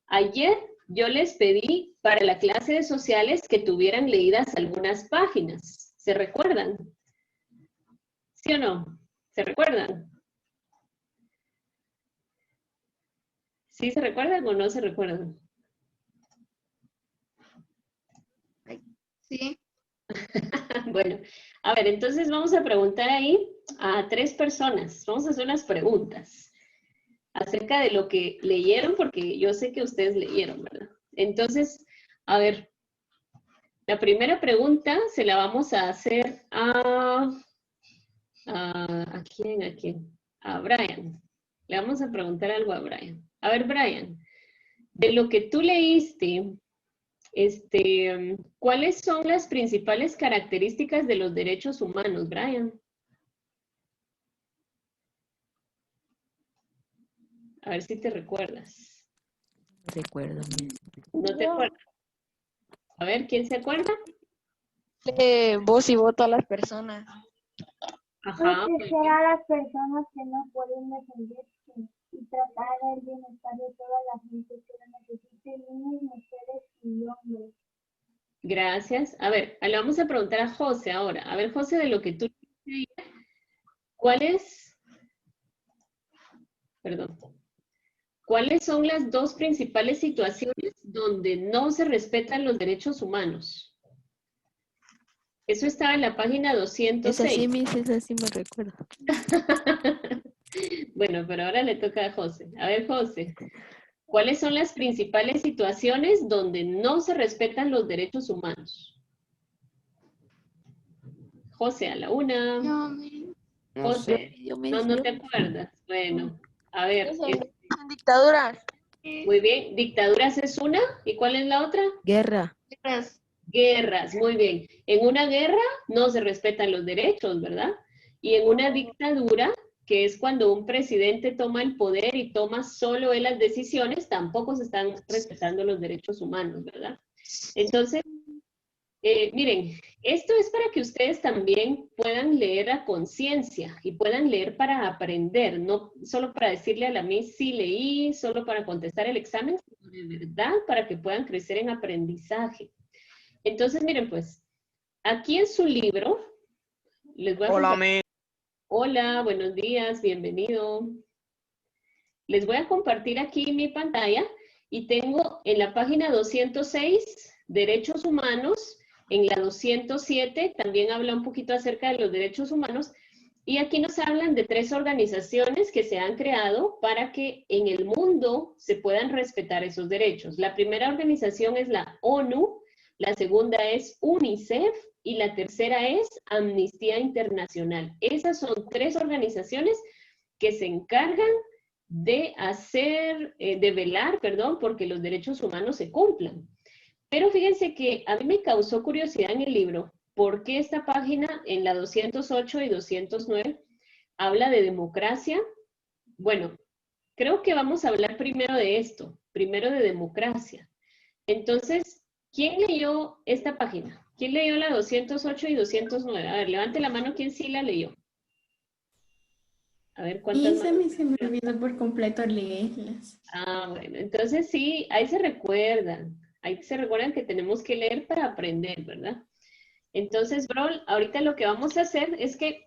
Ayer yo les pedí para la clase de sociales que tuvieran leídas algunas páginas. ¿Se recuerdan? ¿Sí o no? ¿Se recuerdan? ¿Sí se recuerdan o no se recuerdan? Sí. Bueno, a ver, entonces vamos a preguntar ahí a 3 personas. Vamos a hacer unas preguntas acerca de lo que leyeron, porque yo sé que ustedes leyeron, ¿verdad? Entonces, a ver, la primera pregunta se la vamos a hacer ¿a quién? ¿A quién? A Brian. Le vamos a preguntar algo a Brian. A ver, Brian, de lo que tú leíste, ¿cuáles son las principales características de los derechos humanos, Brian? A ver si te recuerdas. Recuerdo. ¿No te acuerdas? A ver, ¿quién se acuerda? Voz y voto a las personas. Ajá. Proteger a las personas que no pueden defenderse y tratar el bienestar de toda la gente que lo necesite, niños, mujeres y hombres. Gracias. A ver, le vamos a preguntar a José ahora. A ver, José, de lo que tú leíste, ¿cuáles son las 2 principales situaciones donde no se respetan los derechos humanos? Eso estaba en la página Es 206. así, Miss, es así, me recuerdo. Bueno, pero ahora le toca a José. A ver, José, ¿cuáles son las principales situaciones donde no se respetan los derechos humanos? José, a la una. No, José, Yo no te acuerdas. Bueno, a ver, son dictaduras. muy bien. Dictaduras es una. ¿Y cuál es la otra? Guerra. Guerras, muy bien. En una guerra no se respetan los derechos, ¿verdad? Y en una dictadura, que es cuando un presidente toma el poder y toma solo él las decisiones, tampoco se están respetando los derechos humanos, ¿verdad? Entonces, miren, esto es para que ustedes también puedan leer a conciencia y puedan leer para aprender, no solo para decirle a la Miss sí leí, solo para contestar el examen, sino de verdad para que puedan crecer en aprendizaje. Entonces, miren pues, aquí en su libro, les voy a compartir. Hola, buenos días, bienvenido. Les voy a compartir aquí mi pantalla y tengo en la página 206, Derechos Humanos, en la 207 también habla un poquito acerca de los derechos humanos, y aquí nos hablan de 3 organizaciones que se han creado para que en el mundo se puedan respetar esos derechos. La primera organización es la ONU, la segunda es UNICEF y la tercera es Amnistía Internacional. Esas son 3 organizaciones que se encargan de velar, porque los derechos humanos se cumplan. Pero fíjense que a mí me causó curiosidad en el libro, ¿por qué esta página en la 208 y 209 habla de democracia? Bueno, creo que vamos a hablar primero de esto, primero de democracia. Entonces, ¿quién leyó esta página? ¿Quién leyó la 208 y 209? A ver, levante la mano, ¿quién sí la leyó? A ver, ¿cuántas manos? Se me olvidó por completo leerlas. Ah, bueno, entonces sí, ahí se recuerdan que tenemos que leer para aprender, ¿verdad? Entonces, Brol, ahorita lo que vamos a hacer es que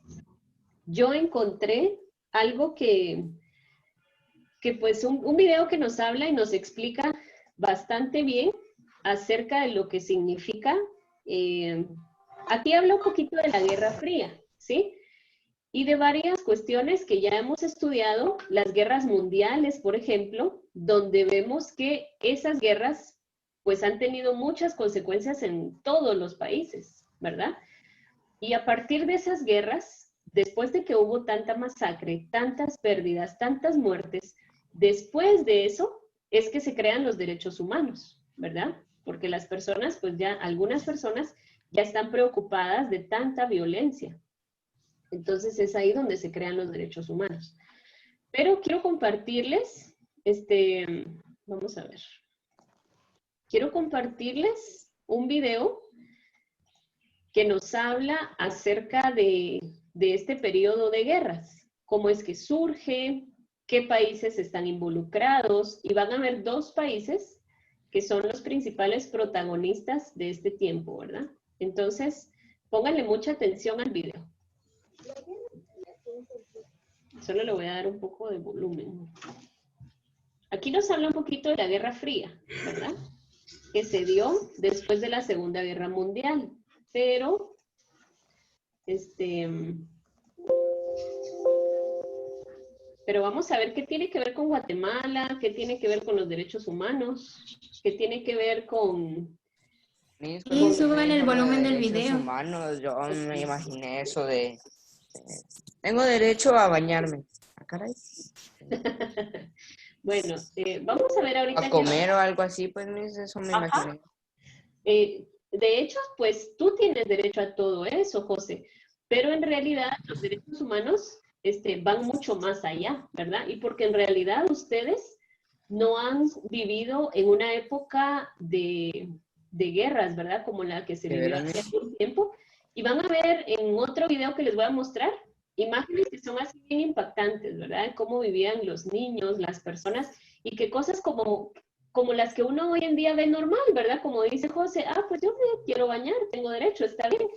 yo encontré algo que pues un video que nos habla y nos explica bastante bien acerca de lo que significa, aquí habla un poquito de la Guerra Fría, ¿sí? Y de varias cuestiones que ya hemos estudiado, las guerras mundiales, por ejemplo, donde vemos que esas guerras pues han tenido muchas consecuencias en todos los países, ¿verdad? Y a partir de esas guerras, después de que hubo tanta masacre, tantas pérdidas, tantas muertes, después de eso es que se crean los derechos humanos, ¿verdad? Porque las personas, pues ya, algunas personas ya están preocupadas de tanta violencia. Entonces es ahí donde se crean los derechos humanos. Pero quiero compartirles, vamos a ver. Quiero compartirles un video que nos habla acerca de este periodo de guerras. Cómo es que surge, qué países están involucrados, y van a ver dos países que son los principales protagonistas de este tiempo, ¿verdad? Entonces, pónganle mucha atención al video. Solo le voy a dar un poco de volumen. Aquí nos habla un poquito de la Guerra Fría, ¿verdad? Que se dio después de la Segunda Guerra Mundial. Pero, pero vamos a ver qué tiene que ver con Guatemala, qué tiene que ver con los derechos humanos, qué tiene que ver con... Y suban el volumen del video. Humanos, yo me imaginé eso de... tengo derecho a bañarme. Ah, caray. Bueno, vamos a ver ahorita... A comer o algo así, pues eso me imaginé. De hecho, pues tú tienes derecho a todo eso, José, pero en realidad los derechos humanos van mucho más allá, ¿verdad? Y porque en realidad ustedes no han vivido en una época de guerras, ¿verdad? Como la que se vivió hace algún tiempo. Y van a ver en otro video que les voy a mostrar imágenes que son así bien impactantes, ¿verdad? Cómo vivían los niños, las personas, y que cosas como las que uno hoy en día ve normal, ¿verdad? Como dice José, pues yo me quiero bañar, tengo derecho, está bien.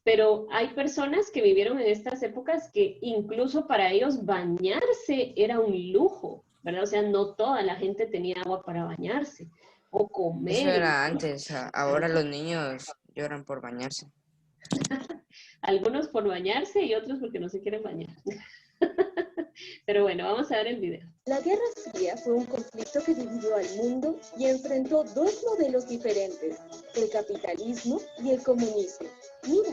Pero hay personas que vivieron en estas épocas que incluso para ellos bañarse era un lujo, ¿verdad? O sea, no toda la gente tenía agua para bañarse o comer. Eso era antes, ahora los niños lloran por bañarse. Algunos por bañarse y otros porque no se quieren bañar. Pero bueno, vamos a ver el video. La Guerra Fría fue un conflicto que dividió al mundo y enfrentó dos modelos diferentes, el capitalismo y el comunismo. Mira.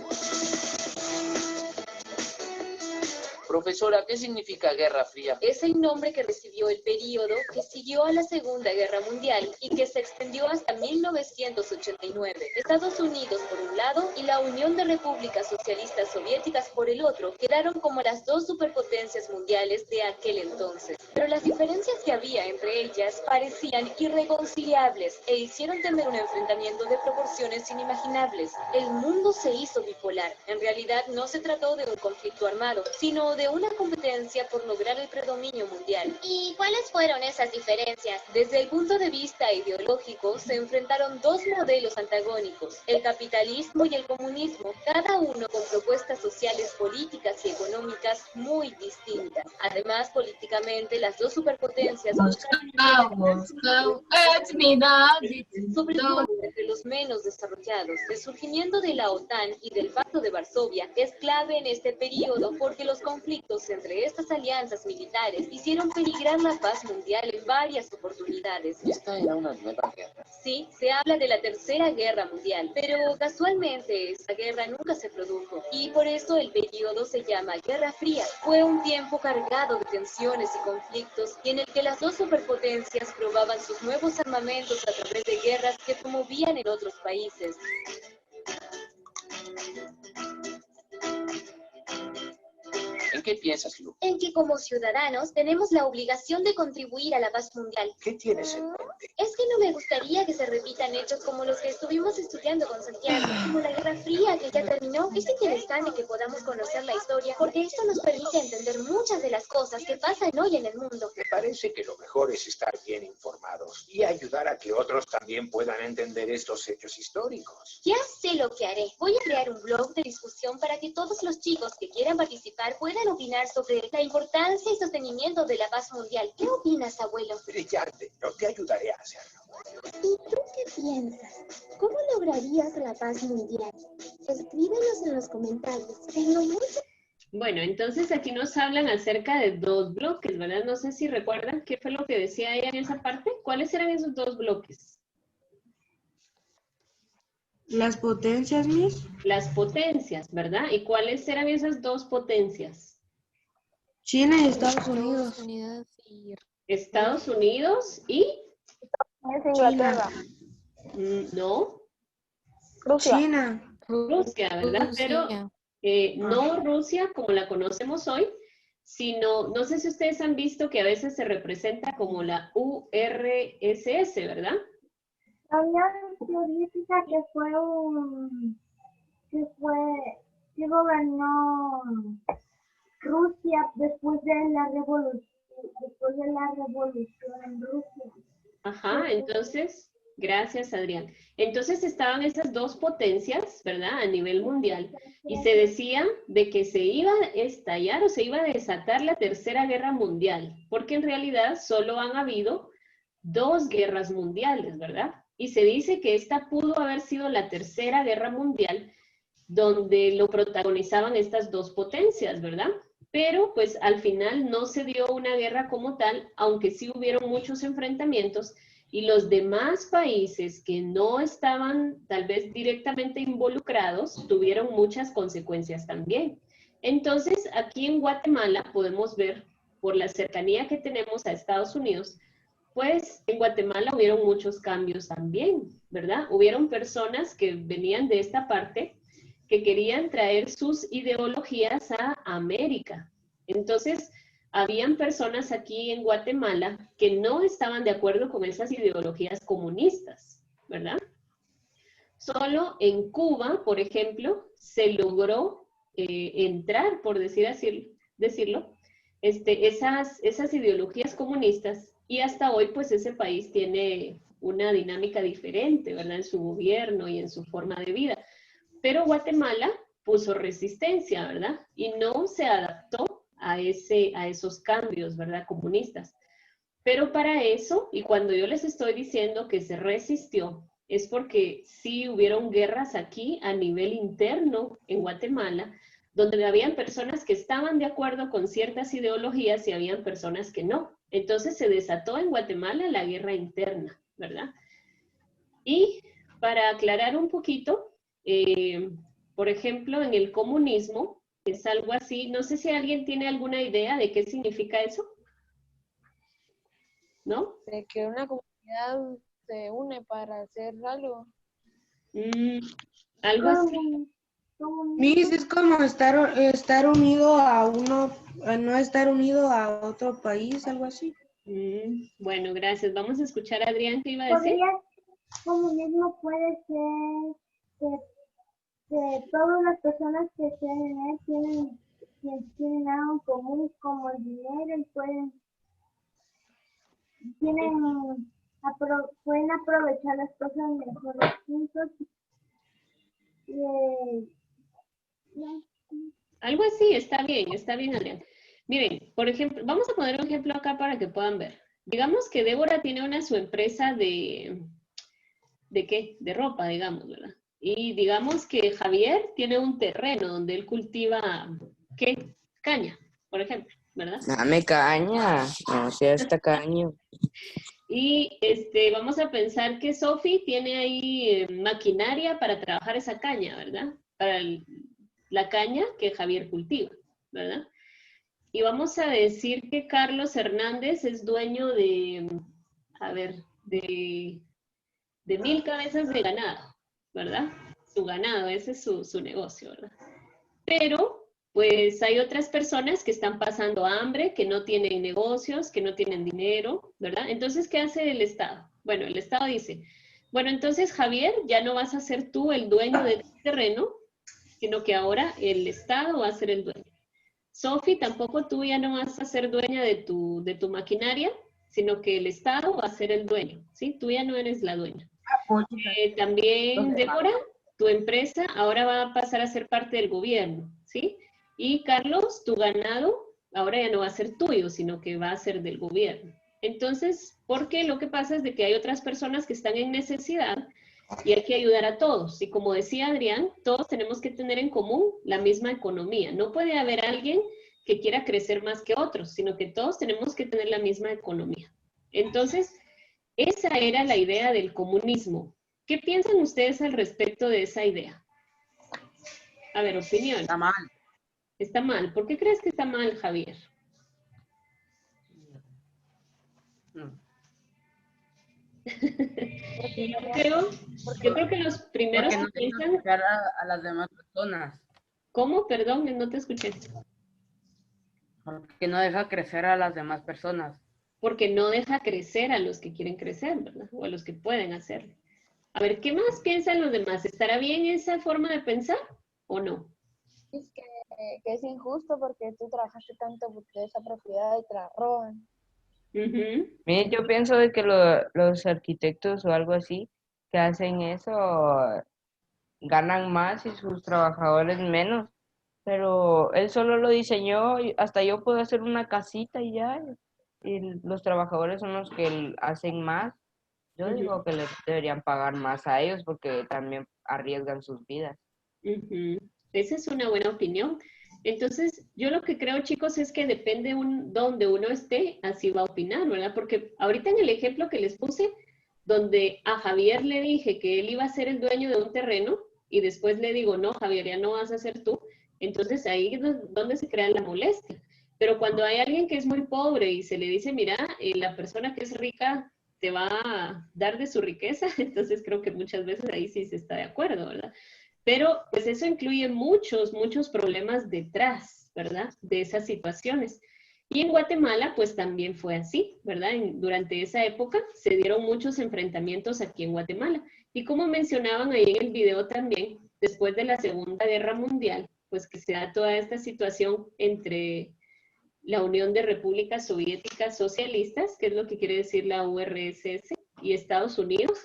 Profesora, ¿qué significa Guerra Fría? Es el nombre que recibió el período que siguió a la Segunda Guerra Mundial y que se extendió hasta 1989. Estados Unidos por un lado y la Unión de Repúblicas Socialistas Soviéticas por el otro quedaron como las dos superpotencias mundiales de aquel entonces. Pero las diferencias que había entre ellas parecían irreconciliables e hicieron temer un enfrentamiento de proporciones inimaginables. El mundo se hizo bipolar. En realidad no se trató de un conflicto armado, sino de una competencia por lograr el predominio mundial. ¿Y cuáles fueron esas diferencias? Desde el punto de vista ideológico, se enfrentaron dos modelos antagónicos, el capitalismo y el comunismo, cada uno con propuestas sociales, políticas y económicas muy distintas. Además, políticamente, las dos superpotencias sobre todo entre los menos desarrollados. El surgimiento de la OTAN y del Pacto de Varsovia es clave en este periodo porque los conflictos entre estas alianzas militares hicieron peligrar la paz mundial en varias oportunidades. ¿Esta era una nueva guerra? Sí, se habla de la Tercera Guerra Mundial, pero casualmente esta guerra nunca se produjo y por eso el periodo se llama Guerra Fría. Fue un tiempo cargado de tensiones y conflictos y en el que las dos superpotencias probaban sus nuevos armamentos a través de guerras que promovían en otros países. ¿En qué piensas, Lu? En que como ciudadanos tenemos la obligación de contribuir a la paz mundial. ¿Qué tienes en mente? Es que no me gustaría que se repitan hechos como los que estuvimos estudiando con Santiago, como la Guerra Fría que ya terminó. Es interesante que podamos conocer la historia, porque esto nos permite entender muchas de las cosas que pasan hoy en el mundo. Me parece que lo mejor es estar bien informados y ayudar a que otros también puedan entender estos hechos históricos. Ya sé lo que haré. Voy a crear un blog de discusión para que todos los chicos que quieran participar puedan opinar sobre la importancia y sostenimiento de la paz mundial. ¿Qué opinas, abuelo? Brillante, yo te ayudaré a hacerlo. ¿Y tú qué piensas? ¿Cómo lograrías la paz mundial? Escríbenos en los comentarios. Tengo mucho. Bueno, entonces aquí nos hablan acerca de dos bloques, ¿verdad? No sé si recuerdan qué fue lo que decía ella en esa parte. ¿Cuáles eran esos dos bloques? Las potencias, Miss. Las potencias, ¿verdad? ¿Y cuáles eran esas dos potencias? China y Estados Unidos. Estados Unidos y... Inglaterra. No. Rusia. China. Rusia, ¿verdad? Pero no Rusia como la conocemos hoy, sino, no sé si ustedes han visto que a veces se representa como la URSS, ¿verdad? La Unión Soviética que gobernó Rusia después de la revolución después de la revolución en Rusia. Ajá, entonces, gracias Adrián. Entonces estaban esas dos potencias, ¿verdad? A nivel mundial. Y se decía de que se iba a estallar o se iba a desatar la Tercera Guerra Mundial, porque en realidad solo han habido 2 guerras mundiales, ¿verdad? Y se dice que esta pudo haber sido la Tercera Guerra Mundial, donde lo protagonizaban estas dos potencias, ¿verdad? Pero pues al final no se dio una guerra como tal, aunque sí hubieron muchos enfrentamientos y los demás países que no estaban tal vez directamente involucrados tuvieron muchas consecuencias también. Entonces aquí en Guatemala podemos ver, por la cercanía que tenemos a Estados Unidos, pues en Guatemala hubieron muchos cambios también, ¿verdad? Hubieron personas que venían de esta parte que querían traer sus ideologías a América. Entonces, habían personas aquí en Guatemala que no estaban de acuerdo con esas ideologías comunistas, ¿verdad? Solo en Cuba, por ejemplo, se logró entrar, por decirlo, esas ideologías comunistas, y hasta hoy pues ese país tiene una dinámica diferente, ¿verdad? En su gobierno y en su forma de vida. Pero Guatemala puso resistencia, ¿verdad? Y no se adaptó a esos cambios, ¿verdad? Comunistas. Pero para eso, y cuando yo les estoy diciendo que se resistió, es porque sí hubieron guerras aquí a nivel interno en Guatemala, donde habían personas que estaban de acuerdo con ciertas ideologías y habían personas que no. Entonces se desató en Guatemala la guerra interna, ¿verdad? Y para aclarar un poquito, por ejemplo, en el comunismo, es algo así, no sé si alguien tiene alguna idea de qué significa eso, ¿no? De que una comunidad se une para hacer algo. Algo así. Miss, es como estar unido a uno, no estar unido a otro país, algo así. Bueno, gracias. Vamos a escuchar a Adrián, ¿qué iba a decir? Comunismo puede ser que todas las personas que estén en él tienen algo en común como el dinero y pueden aprovechar las cosas mejor juntos. Algo así, está bien, Adrián. Miren, por ejemplo, vamos a poner un ejemplo acá para que puedan ver. Digamos que Débora tiene su empresa ¿de qué? De ropa, digamos, ¿verdad? Y digamos que Javier tiene un terreno donde él cultiva, ¿qué? Caña, por ejemplo, ¿verdad? Dame caña, no sea esta caña. Y vamos a pensar que Sophie tiene ahí maquinaria para trabajar esa caña, ¿verdad? Para la caña que Javier cultiva, ¿verdad? Y vamos a decir que Carlos Hernández es dueño de 1000 cabezas de ganado, ¿verdad? Su ganado, ese es su negocio, ¿verdad? Pero pues hay otras personas que están pasando hambre, que no tienen negocios, que no tienen dinero, ¿verdad? Entonces, ¿qué hace el Estado? Bueno, el Estado dice, bueno, entonces Javier, ya no vas a ser tú el dueño del terreno, sino que ahora el Estado va a ser el dueño. Sophie, tampoco tú ya no vas a ser dueña de tu maquinaria, sino que el Estado va a ser el dueño, ¿sí? Tú ya no eres la dueña. También, Débora, tu empresa ahora va a pasar a ser parte del gobierno, ¿sí? Y Carlos, tu ganado ahora ya no va a ser tuyo, sino que va a ser del gobierno. Entonces, porque lo que pasa es de que hay otras personas que están en necesidad y hay que ayudar a todos. Y como decía Adrián, todos tenemos que tener en común la misma economía. No puede haber alguien que quiera crecer más que otros, sino que todos tenemos que tener la misma economía. Entonces, esa era la idea del comunismo. ¿Qué piensan ustedes al respecto de esa idea? A ver, opinión. Está mal. Está mal. ¿Por qué crees que está mal, Javier? Yo creo que los primeros porque no que piensan... deja crecer a las demás personas. ¿Cómo? Perdón, no te escuché. Porque no deja crecer a las demás personas. Porque no deja crecer a los que quieren crecer, ¿verdad? O a los que pueden hacerlo. A ver, ¿qué más piensan los demás? ¿Estará bien esa forma de pensar o no? Es que es injusto porque tú trabajaste tanto por esa propiedad y te la roban. Ujú. Miren, yo pienso de que los arquitectos o algo así que hacen eso ganan más y sus trabajadores menos. Pero él solo lo diseñó y hasta yo puedo hacer una casita y ya. Y los trabajadores son los que hacen más. Yo Ujú. digo que les deberían pagar más a ellos porque también arriesgan sus vidas. Ujú. Esa es una buena opinión. Entonces, yo lo que creo, chicos, es que depende donde uno esté, así va a opinar, ¿verdad? Porque ahorita en el ejemplo que les puse, donde a Javier le dije que él iba a ser el dueño de un terreno y después le digo, no, Javier, ya no vas a ser tú, entonces ahí es donde se crea la molestia. Pero cuando hay alguien que es muy pobre y se le dice, mira, la persona que es rica te va a dar de su riqueza, entonces creo que muchas veces ahí sí se está de acuerdo, ¿verdad? Pero pues eso incluye muchos, muchos problemas detrás, ¿verdad? De esas situaciones. Y en Guatemala pues también fue así, ¿verdad? Durante esa época se dieron muchos enfrentamientos aquí en Guatemala. Y como mencionaban ahí en el video también, después de la Segunda Guerra Mundial, pues que se da toda esta situación entre la Unión de Repúblicas Soviéticas Socialistas, que es lo que quiere decir la URSS, y Estados Unidos.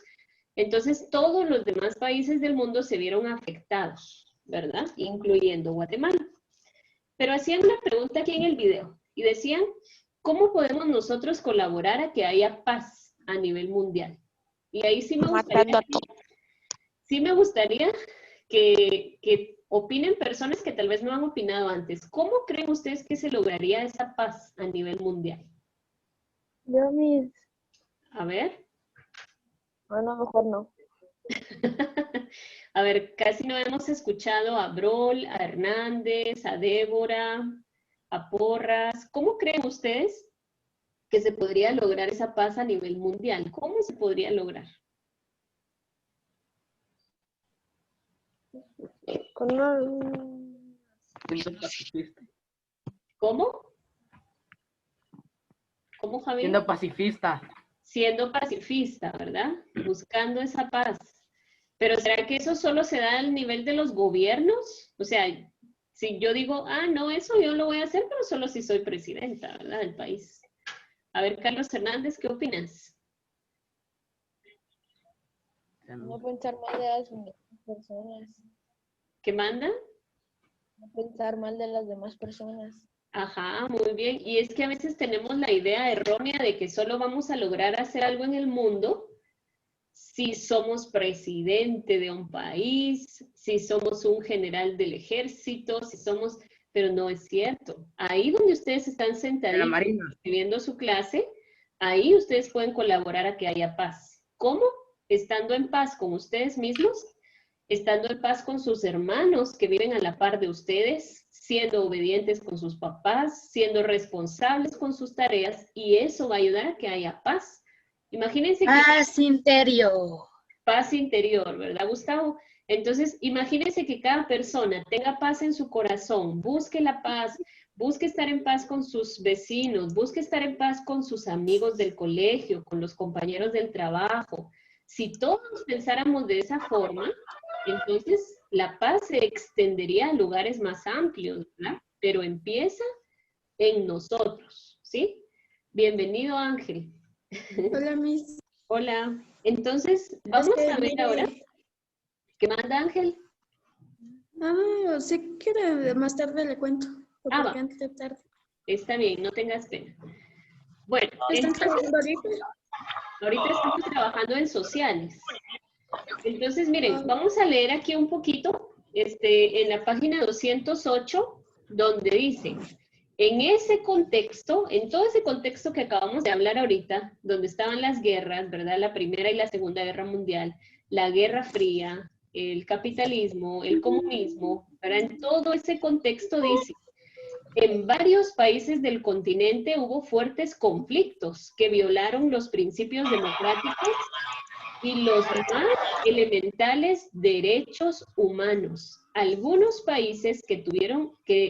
Entonces, todos los demás países del mundo se vieron afectados, ¿verdad? Incluyendo Guatemala. Pero hacían una pregunta aquí en el video y decían, ¿cómo podemos nosotros colaborar a que haya paz a nivel mundial? Y ahí sí me gustaría que opinen personas que tal vez no han opinado antes. ¿Cómo creen ustedes que se lograría esa paz a nivel mundial? Yo mis... A ver. Bueno, mejor no. A ver, casi no hemos escuchado a Brol, a Hernández, a Débora, a Porras. ¿Cómo creen ustedes que se podría lograr esa paz a nivel mundial? ¿Cómo se podría lograr? Con una... Siendo pacifista. ¿Cómo? ¿Cómo, Javier? Siendo pacifista. Siendo pacifista, ¿verdad? Buscando esa paz. Pero ¿será que eso solo se da al nivel de los gobiernos? O sea, si yo digo, ah, no, eso yo lo voy a hacer, pero solo si soy presidenta, ¿verdad? Del país. A ver, Carlos Hernández, ¿qué opinas? No pensar mal de las personas. ¿Qué manda? No pensar mal de las demás personas. Ajá, muy bien. Y es que a veces tenemos la idea errónea de que solo vamos a lograr hacer algo en el mundo si somos presidente de un país, si somos un general del ejército, si somos... Pero no es cierto. Ahí donde ustedes están sentaditos viendo su clase, ahí ustedes pueden colaborar a que haya paz. ¿Cómo? Estando en paz con ustedes mismos, estando en paz con sus hermanos que viven a la par de ustedes, siendo obedientes con sus papás, siendo responsables con sus tareas, y eso va a ayudar a que haya paz. Imagínense que... Paz interior. Paz interior, ¿verdad, Gustavo? Entonces, imagínense que cada persona tenga paz en su corazón, busque la paz, busque estar en paz con sus vecinos, busque estar en paz con sus amigos del colegio, con los compañeros del trabajo. Si todos pensáramos de esa forma, entonces la paz se extendería a lugares más amplios, ¿verdad? Pero empieza en nosotros, ¿sí? Bienvenido, Ángel. Hola, Miss. Hola. Entonces, vamos a ver ahora. ¿Qué manda, Ángel? Ah, sé que más tarde le cuento. Ah, va. Antes de tarde. Está bien, no tengas pena. Bueno, ¿Están entonces, trabajando ahorita? ahorita estamos trabajando en sociales. Entonces, miren, vamos a leer aquí un poquito, en la página 208, donde dice, en ese contexto, en todo ese contexto que acabamos de hablar ahorita, donde estaban las guerras, ¿verdad? La Primera y la Segunda Guerra Mundial, la Guerra Fría, el capitalismo, el comunismo, ¿verdad? En todo ese contexto dice, en varios países del continente hubo fuertes conflictos que violaron los principios democráticos y los más elementales derechos humanos. Algunos países que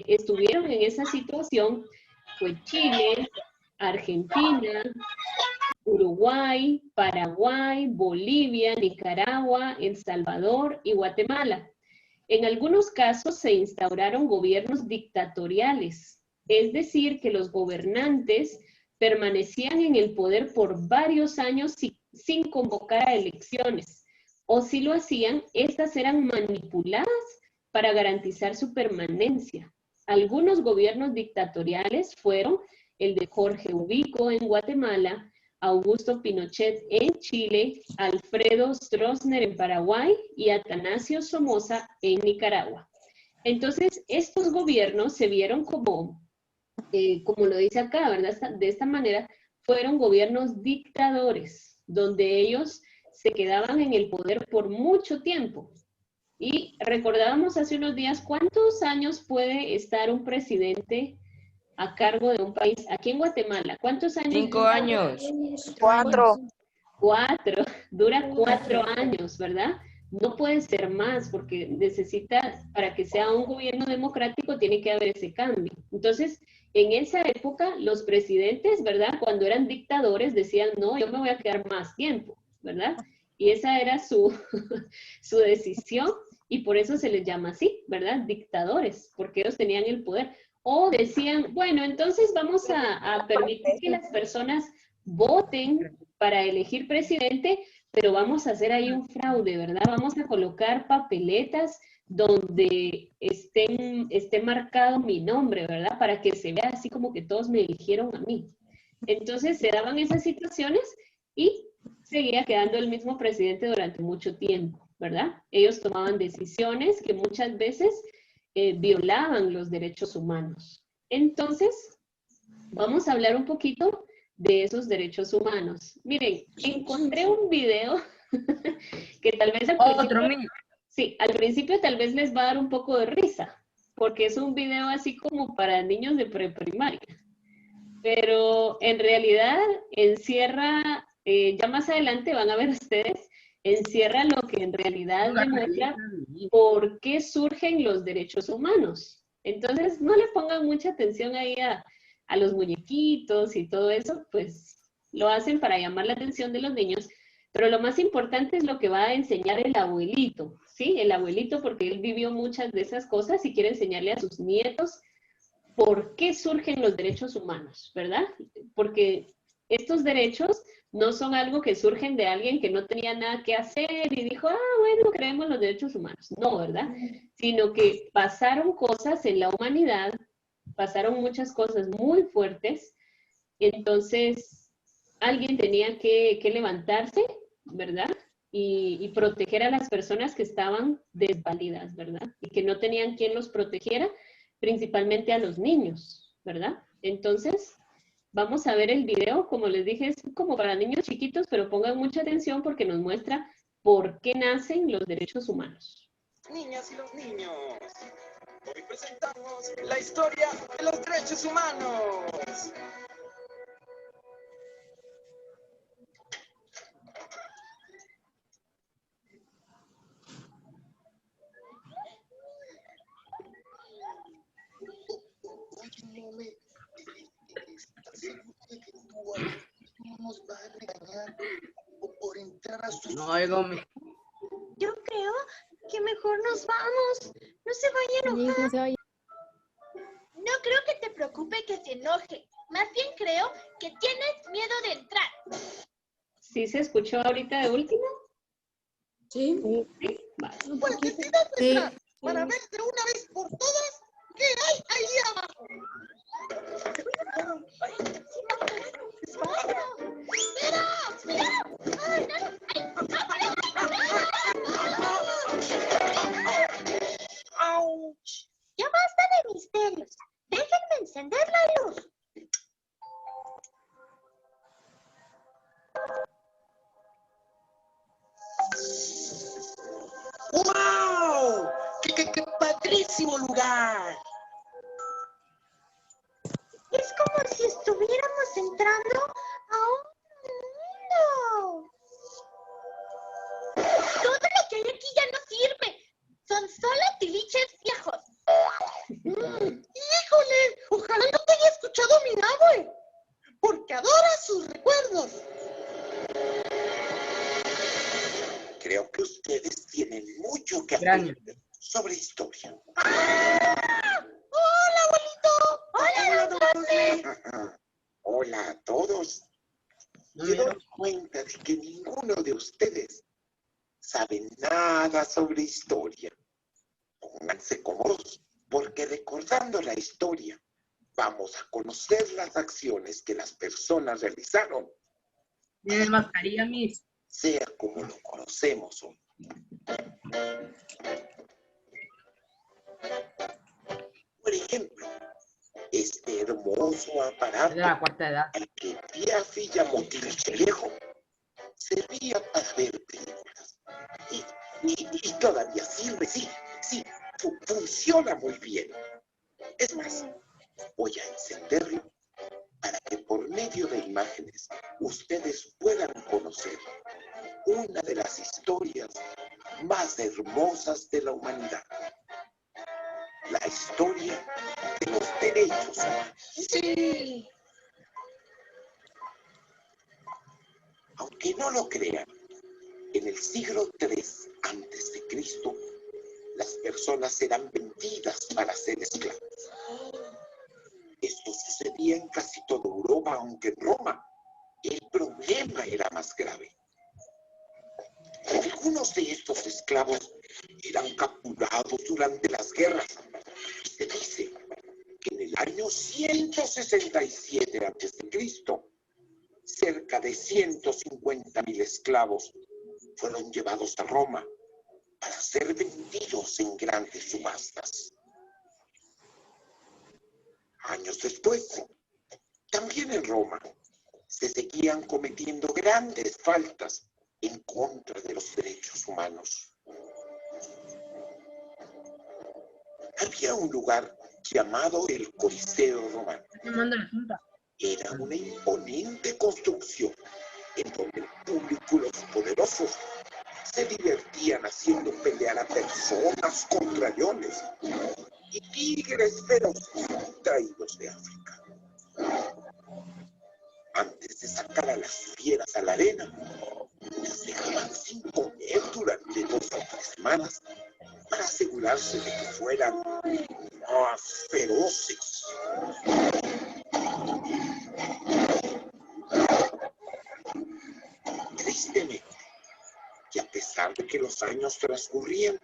estuvieron en esa situación fue Chile, Argentina, Uruguay, Paraguay, Bolivia, Nicaragua, El Salvador y Guatemala. En algunos casos se instauraron gobiernos dictatoriales, es decir, que los gobernantes permanecían en el poder por varios años sin convocar a elecciones, o si lo hacían, estas eran manipuladas para garantizar su permanencia. Algunos gobiernos dictatoriales fueron el de Jorge Ubico en Guatemala, Augusto Pinochet en Chile, Alfredo Stroessner en Paraguay y Atanasio Somoza en Nicaragua. Entonces, estos gobiernos se vieron como lo dice acá, ¿verdad? De esta manera, fueron gobiernos dictadores, donde ellos se quedaban en el poder por mucho tiempo. Y recordábamos hace unos días cuántos años puede estar un presidente a cargo de un país. Aquí en Guatemala, ¿cuántos años? 5 años. 4. 4, dura 4 años, ¿verdad? No puede ser más porque necesita, para que sea un gobierno democrático, tiene que haber ese cambio. Entonces, en esa época, los presidentes, ¿verdad? Cuando eran dictadores, decían, no, yo me voy a quedar más tiempo, ¿verdad? Y esa era su decisión y por eso se les llama así, ¿verdad? Dictadores, porque ellos tenían el poder. O decían, bueno, entonces vamos a permitir que las personas voten para elegir presidente, pero vamos a hacer ahí un fraude, ¿verdad? Vamos a colocar papeletas donde esté marcado mi nombre, ¿verdad? Para que se vea así como que todos me eligieron a mí. Entonces se daban esas situaciones y seguía quedando el mismo presidente durante mucho tiempo, ¿verdad? Ellos tomaban decisiones que muchas veces violaban los derechos humanos. Entonces, vamos a hablar un poquito de esos derechos humanos. Miren, encontré un video que tal vez al principio tal vez les va a dar un poco de risa, porque es un video así como para niños de preprimaria. Pero en realidad encierra, ya más adelante van a ver ustedes, encierra lo que en realidad demuestra por qué surgen los derechos humanos. Entonces, no le pongan mucha atención ahí a los muñequitos y todo eso, pues lo hacen para llamar la atención de los niños, pero lo más importante es lo que va a enseñar el abuelito, ¿sí? El abuelito, porque él vivió muchas de esas cosas y quiere enseñarle a sus nietos por qué surgen los derechos humanos, ¿verdad? Porque estos derechos no son algo que surgen de alguien que no tenía nada que hacer y dijo, bueno, creemos los derechos humanos. No, ¿verdad? Sino que pasaron cosas en la humanidad, pasaron muchas cosas muy fuertes, entonces alguien tenía que levantarse, ¿verdad? Y proteger a las personas que estaban desvalidas, ¿verdad? Y que no tenían quien los protegiera, principalmente a los niños, ¿verdad? Entonces, vamos a ver el video, como les dije, es como para niños chiquitos, pero pongan mucha atención porque nos muestra por qué nacen los derechos humanos. Niñas y los niños, hoy presentamos la historia de los derechos humanos. ¿Estás seguro de que no nos va a regañar por entrar a su... No oigo mi... Yo creo que mejor nos vamos. No se vaya a enojar. No creo que te preocupe que se enoje. Más bien creo que tienes miedo de entrar. ¿Sí se escuchó ahorita de último? Sí. ¿Sí? Vale. Pues decidas entrar para ver de una vez por todas qué hay ahí abajo. Ya basta de misterios. Déjenme encender la luz. ¡Wow! ¡Qué padrísimo lugar! Es como si estuviéramos entrando a un mundo. Todo lo que hay aquí ya no sirve. Son solo tiliches viejos. ¡Híjole! Ojalá no te haya escuchado mi abue, porque adora sus recuerdos. Creo que ustedes tienen mucho que aprender sobre historia. ¡Hola, abuelito! ¡Hola, don José! Hola a todos. Me doy cuenta de que ninguno de ustedes sabe nada sobre historia. Pónganse cómodos, porque recordando la historia, vamos a conocer las acciones que las personas realizaron. ¿Tiene mascarilla, Miss? Sea como lo conocemos hoy. Por ejemplo, este hermoso aparato De la cuarta edad. al que Piaffi llamó Tirchelejo servía para ver películas. Y todavía sirve, sí, funciona muy bien. Es más, voy a encenderlo para que por medio de imágenes ustedes puedan conocer una de las historias más hermosas de la humanidad. La historia de los derechos humanos. Sí. Aunque no lo crean, en el siglo III a.C., las personas eran vendidas para ser esclavos. Esto sucedía en casi toda Europa, aunque en Roma el problema era más grave. Algunos de estos esclavos eran capturados durante las guerras. Y se dice que en el año 167 a.C., cerca de 150.000 esclavos fueron llevados a Roma para ser vendidos en grandes subastas. Años después, también en Roma, se seguían cometiendo grandes faltas en contra de los derechos humanos. Había un lugar llamado el Coliseo Romano. Era una imponente construcción en donde el público y los poderosos se divertían haciendo pelear a personas contra leones y tigres feroces traídos de África. Antes de sacar a las fieras a la arena, las dejaban sin comer durante 2 o 3 semanas para asegurarse de que fueran más feroces. Tristemente, y a pesar de que los años transcurrían,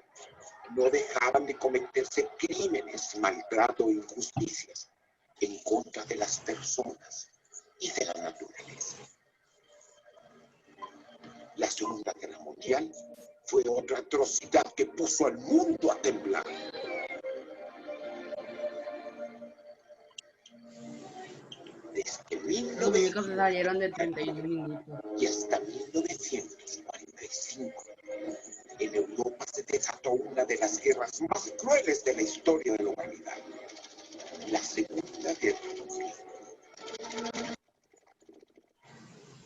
no dejaban de cometerse crímenes, maltrato e injusticias en contra de las personas y de la naturaleza. La Segunda Guerra Mundial fue otra atrocidad que puso al mundo a temblar. Desde 1900 salieron de 31 minutos. y hasta 1945, en Europa se desató una de las guerras más crueles de la historia de la humanidad, la Segunda Guerra Mundial.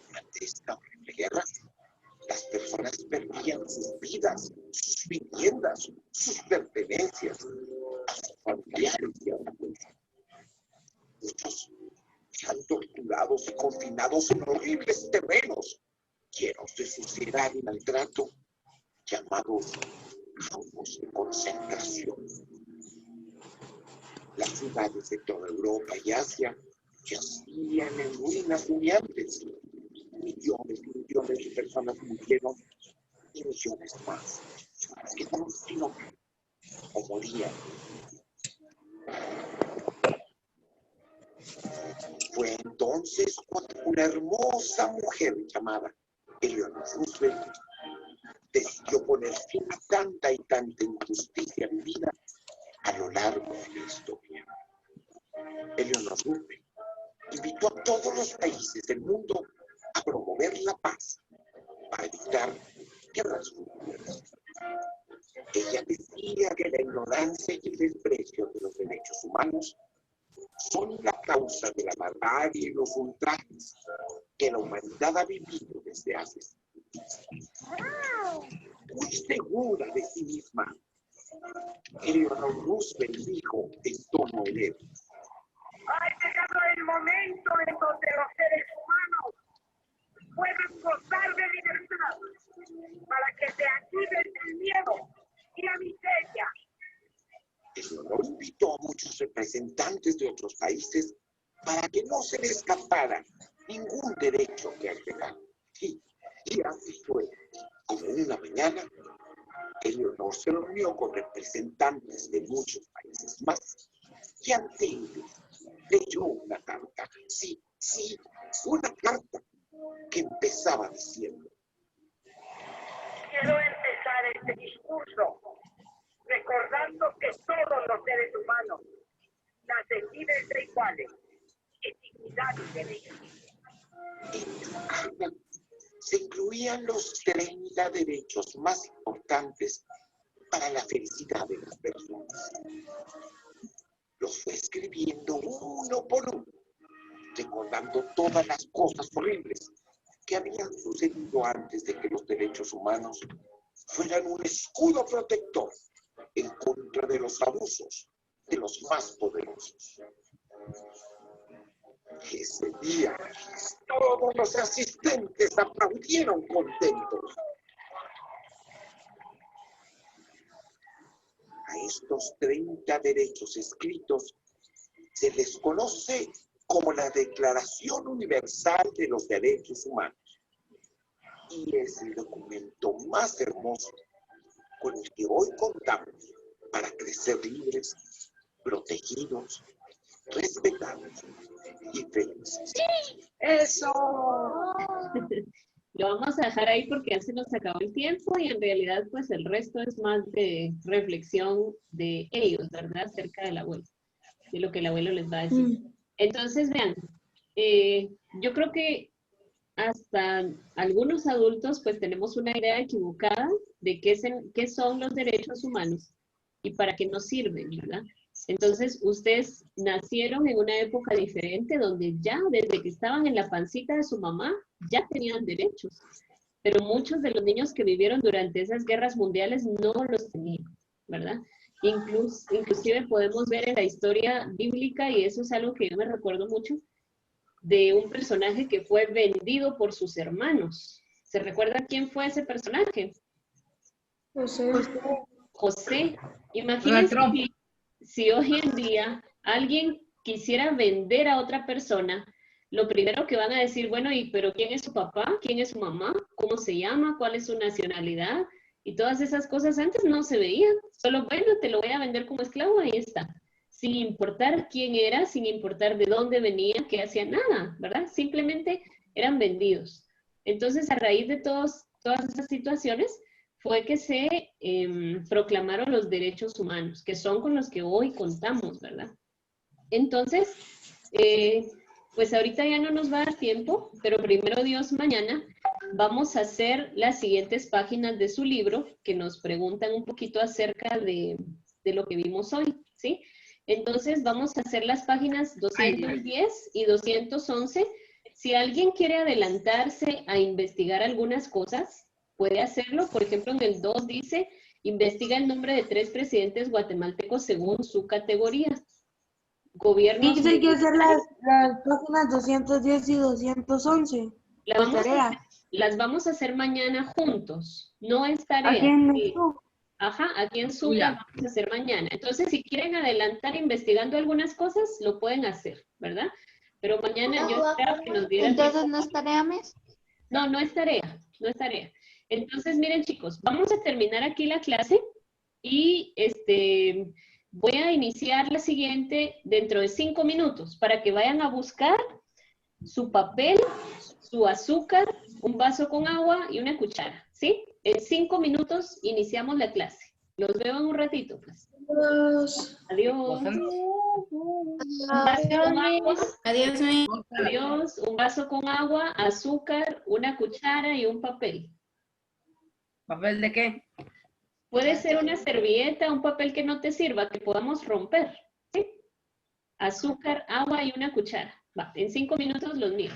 Durante esta horrible guerra, las personas perdían sus vidas, sus viviendas, sus pertenencias, a sus familiares y amigos. Muchos eran torturados y confinados en horribles terrenos, llenos de suciedad y maltrato, llamados campos de concentración. Las ciudades de toda Europa y Asia yacían en ruinas humeantes. Millones y millones de personas murieron y millones más quedaron sin hogar o morían. Fue entonces cuando una hermosa mujer llamada Eleanor Roosevelt decidió poner fin a tanta y tanta injusticia vivida a lo largo de la historia. Eleanor Roosevelt invitó a todos los países del mundo a promover la paz para evitar guerras futuras. Ella decía que la ignorancia y el desprecio de los derechos humanos son la causa de la barbarie y los ultrajes que la humanidad ha vivido desde hace siglos. Muy segura de sí misma, Eleanor Roosevelt dijo en tono enérgico: ha llegado el momento en donde los seres humanos puedan gozar de libertad para que se activen el miedo y la miseria. Eleanor invitó a muchos representantes de otros países para que no se le escapara ningún derecho que agregar. Y así fue. Como una mañana, Eleonor se reunió con representantes de muchos países más y ante ellos leyó una carta. Sí, una carta que empezaba diciendo: Quiero empezar este discurso recordando que todos los seres humanos nacen libres e iguales en dignidad y derechos. En esa carta se incluían los 30 derechos más importantes para la felicidad de las personas. Los fue escribiendo uno por uno, recordando todas las cosas horribles que habían sucedido antes de que los derechos humanos fueran un escudo protector en contra de los abusos de los más poderosos. Ese día, todos los asistentes aplaudieron contentos. A estos 30 derechos escritos se les conoce como la Declaración Universal de los Derechos Humanos. Y es el documento más hermoso con el que hoy contamos para crecer libres, protegidos, respetados y felices. ¡Eso! Lo vamos a dejar ahí porque ya se nos acabó el tiempo y en realidad pues el resto es más de reflexión de ellos, ¿verdad? Acerca del abuelo, de lo que el abuelo les va a decir. Entonces, vean, yo creo que hasta algunos adultos pues tenemos una idea equivocada de qué son los derechos humanos y para qué nos sirven, ¿verdad? Entonces, ustedes nacieron en una época diferente donde ya desde que estaban en la pancita de su mamá ya tenían derechos, pero muchos de los niños que vivieron durante esas guerras mundiales no los tenían, ¿verdad? Inclusive podemos ver en la historia bíblica, y eso es algo que yo me recuerdo mucho, de un personaje que fue vendido por sus hermanos. ¿Se recuerda quién fue ese personaje? José. Imagínense si hoy en día alguien quisiera vender a otra persona, lo primero que van a decir, bueno, pero ¿quién es su papá? ¿Quién es su mamá? ¿Cómo se llama? ¿Cuál es su nacionalidad? Y todas esas cosas antes no se veían. Solo, bueno, te lo voy a vender como esclavo, ahí está. Sin importar quién era, sin importar de dónde venía, qué hacía, nada, ¿verdad? Simplemente eran vendidos. Entonces, a raíz de todas esas situaciones, fue que se proclamaron los derechos humanos, que son con los que hoy contamos, ¿verdad? Entonces, pues ahorita ya no nos va a dar tiempo, pero primero Dios, mañana vamos a hacer las siguientes páginas de su libro, que nos preguntan un poquito acerca de lo que vimos hoy, ¿sí? Entonces vamos a hacer las páginas 210 y 211. Si alguien quiere adelantarse a investigar algunas cosas, puede hacerlo. Por ejemplo, en el 2 dice, investiga el nombre de 3 presidentes guatemaltecos según su categoría. Gobiernos... Dice que hay que hacer las páginas 210 y 211. Las vamos a hacer mañana juntos. No es tarea. Aquí en Zoom. Ajá, aquí en Zoom las vamos a hacer mañana. Entonces, si quieren adelantar investigando algunas cosas, lo pueden hacer, ¿verdad? Pero mañana yo espero que nos dieran... Entonces, ¿no es tarea, Miss? No, no es tarea, no es tarea. Entonces, miren chicos, vamos a terminar aquí la clase y voy a iniciar la siguiente dentro de 5 minutos para que vayan a buscar su papel, su azúcar, un vaso con agua y una cuchara, ¿sí? En 5 minutos iniciamos la clase. Los veo en un ratito, pues. Adiós. Adiós. Adiós. Un vaso con agua, azúcar, una cuchara y un papel. ¿Papel de qué? Puede ser una servilleta, un papel que no te sirva, que podamos romper, ¿sí? Azúcar, agua y una cuchara. Va, en 5 minutos los miro.